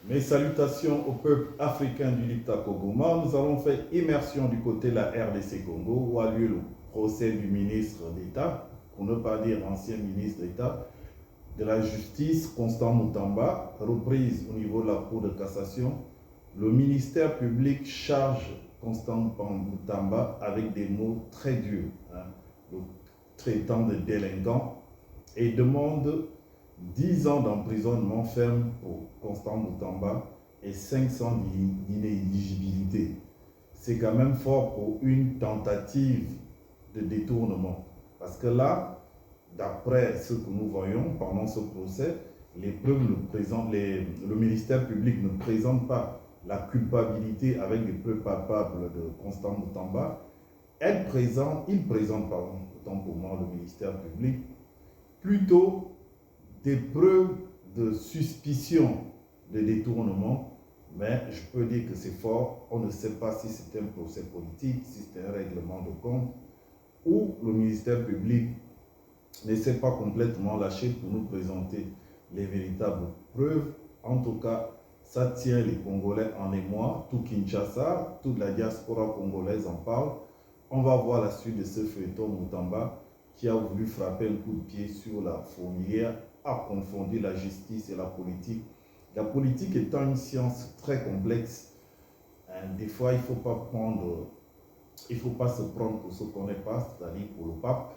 Mes salutations au peuple africain du Liptako-Goma. Nous allons faire immersion du côté de la RDC Congo où a lieu le procès du ministre d'État, pour ne pas dire ancien ministre d'État, de la Justice, Constant Moutamba, reprise au niveau de la Cour de cassation. Le ministère public charge Constant Moutamba avec des mots très durs, le traitant de délinquant, et demande 10 ans d'emprisonnement ferme pour Constant Moutamba et 500 d'inéligibilité. C'est quand même fort pour une tentative de détournement. Parce que là, d'après ce que nous voyons pendant ce procès, les preuves le ministère public ne présente pas la culpabilité avec les preuves palpables de Constant Moutamba. Il présente, autant pour moi, le ministère public, plutôt des preuves de suspicion de détournement, mais je peux dire que c'est fort. On ne sait pas si c'est un procès politique, si c'est un règlement de compte, ou le ministère public ne s'est pas complètement lâché pour nous présenter les véritables preuves. En tout cas, ça tient les Congolais en émoi, tout Kinshasa, toute la diaspora congolaise en parle. On va voir la suite de ce feuilleton Moutamba qui a voulu frapper un coup de pied sur la fourmilière, a confondu la justice et la politique. La politique étant une science très complexe, des fois il ne faut pas se prendre pour ce qu'on n'est pas, c'est-à-dire pour le pape.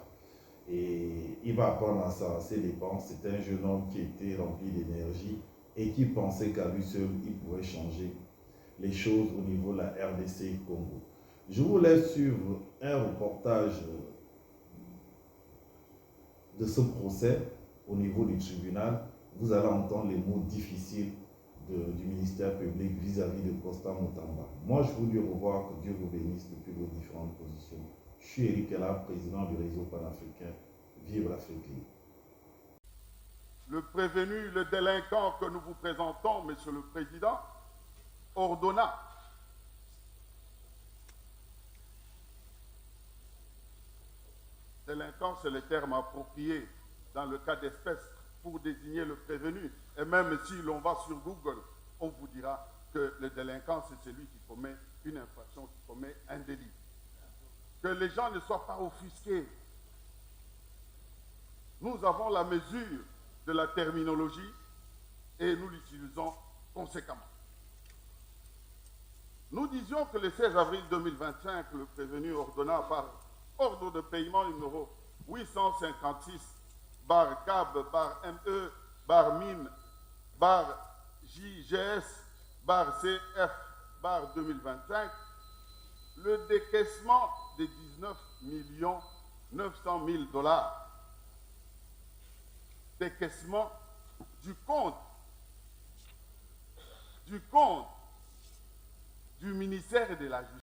Et il va apprendre à ça à ses dépenses. C'est un jeune homme qui était rempli d'énergie et qui pensait qu'à lui seul, il pouvait changer les choses au niveau de la RDC Congo. Je vous laisse suivre un reportage de ce procès au niveau du tribunal. Vous allez entendre les mots difficiles du ministère public vis-à-vis de Constant Moutamba. Moi, je vous dis au revoir, que Dieu vous bénisse depuis vos différentes positions. Je suis Eric Ella, président du réseau panafricain. Vive l'Afrique libre. Le prévenu, le délinquant que nous vous présentons, Monsieur le Président, ordonna délinquant, c'est le terme approprié dans le cas d'espèce pour désigner le prévenu. Et même si l'on va sur Google, on vous dira que le délinquant, c'est celui qui commet une infraction, qui commet un délit. Que les gens ne soient pas offusqués. Nous avons la mesure de la terminologie et nous l'utilisons conséquemment. Nous disions que le 16 avril 2025, le prévenu ordonna par ordre de paiement numéro 850-CAB-ME-JGS-CF-2025 le décaissement de 19 900 000 $. Décaissement du compte du ministère de la Justice.